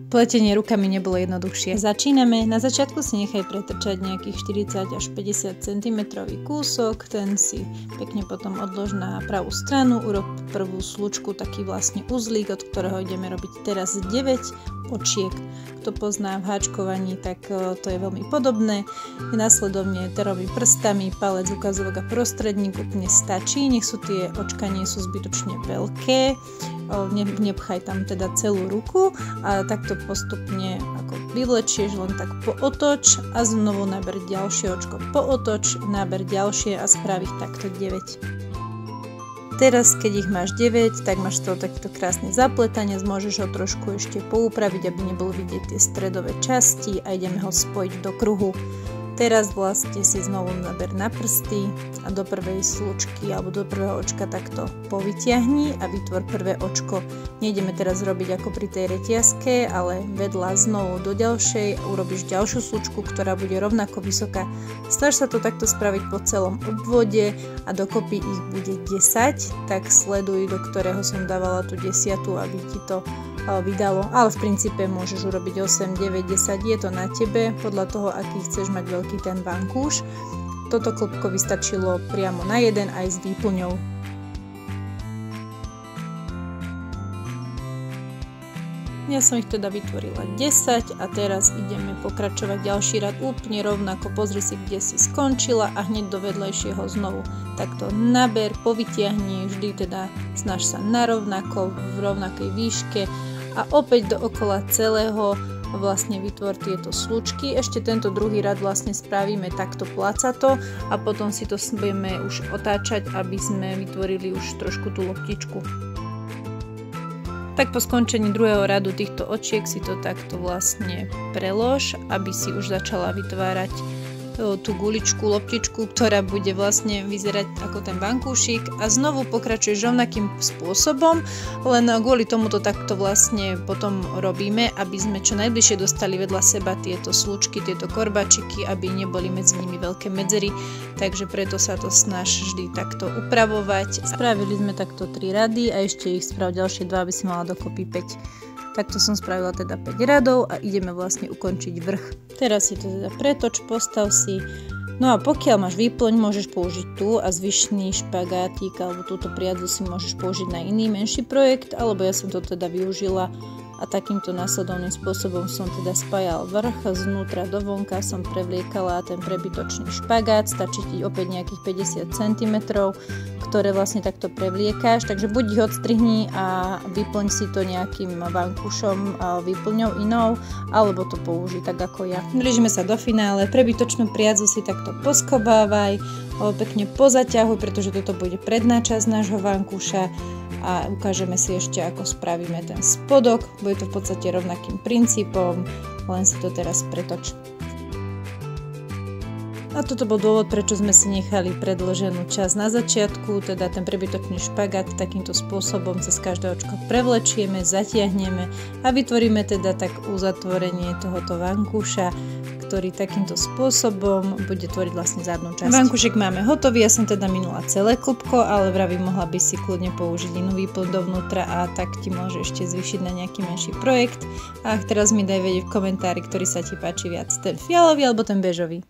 Pletenie rukami nebolo jednoduchšie. Začíname, na začiatku si nechaj pretrčať nejakých 40 až 50 cm kúsok, ten si pekne potom odlož na pravú stranu, urob prvú slučku, taký vlastne uzlík, od ktorého ideme robiť teraz 9 očiek. Kto pozná v háčkovaní, tak to je veľmi podobné. Následovne to robím prstami, palec, ukazovok a prostredník úplne stačí, nech sú tie očka nie sú zbytočne veľké. Nepchaj tam teda celú ruku a takto postupne ako vyvlečieš, len tak pootoč a znovu naber ďalšie očko, pootoč, naber ďalšie a sprav ich takto 9. Teraz, keď ich máš 9, tak máš to takýto krásny zapletanec, môžeš ho trošku ešte poupraviť, aby nebolo vidieť tie stredové časti a ideme ho spojiť do kruhu. Teraz vlastne si znovu naber na prsty a do prvej slučky alebo do prvého očka takto povytiahni a vytvor prvé očko. Nejdeme teraz robiť ako pri tej reťazke, ale vedľa znovu do ďalšej urobíš ďalšiu slučku, ktorá bude rovnako vysoká. Snaž sa to takto spraviť po celom obvode a dokopy ich bude 10, tak sleduj, do ktorého som dávala tú 10, aby ti to vydalo, ale v princípe môžeš urobiť 8, 9, 10, je to na tebe, podľa toho, aký chceš mať veľký ten vankúš. Toto klbko vystačilo priamo na jeden aj s výplňou. Ja som ich teda vytvorila 10 a teraz ideme pokračovať ďalší rad úplne rovnako. Pozri si, kde si skončila a hneď do vedľajšieho znovu takto naber, povytiahni, vždy teda snaž sa narovnako, v rovnakej výške a opäť dookola celého vlastne vytvor tieto slučky. Ešte tento druhý rad vlastne spravíme takto placato a potom si to budeme už otáčať, aby sme vytvorili už trošku tú loptičku. Tak po skončení druhého radu týchto očiek si to takto vlastne prelož, aby si už začala vytvárať tú guličku, loptičku, ktorá bude vlastne vyzerať ako ten vankúšik a znovu pokračuješ rovnakým spôsobom, len kvôli tomu to takto vlastne potom robíme, aby sme čo najbližšie dostali vedľa seba tieto slučky, tieto korbačiky, aby neboli medzi nimi veľké medzery, takže preto sa to snaž vždy takto upravovať. Spravili sme takto 3 rady a ešte ich sprav ďalšie 2, aby si mala dokopy 5. Takto som spravila teda 5 radov a ideme vlastne ukončiť vrch. Teraz si to teda pretoč, postav si. No a pokiaľ máš výplň, môžeš použiť tu a zvyšný špagátik alebo túto priadzu si môžeš použiť na iný menší projekt, alebo ja som to teda využila a takýmto následovným spôsobom som teda spájal vrch, znútra do vonka som prevliekala ten prebytočný špagát, stačí ti opäť nejakých 50 cm, ktoré vlastne takto prevliekáš, takže buď ich odstrihni a vyplň si to nejakým vankúšom, výplňou inou, alebo to použij tak ako ja. Blížime sa do finále, prebytočnú priadzu si takto poskobávaj, pekne pozaťahuj, pretože toto bude predná časť nášho vankúša a ukážeme si ešte, ako spravíme ten spodok. Bude to v podstate rovnakým princípom, len si to teraz pretoč. A toto bol dôvod, prečo sme si nechali predĺženú časť na začiatku, teda ten prebytočný špagát takýmto spôsobom cez každé očko prevlečieme, zatiahneme a vytvoríme teda tak uzatvorenie tohoto vankúša, ktorý takýmto spôsobom bude tvoriť vlastne zadnú časť. Vankúšik máme hotový, ja som teda minula celé klbko, ale vravím, mohla by si kľudne použiť inú výplň dovnútra a tak ti môže ešte zvýšiť na nejaký menší projekt. A teraz mi daj vedieť v komentári, ktorý sa ti páči viac, ten fialový alebo ten bežový.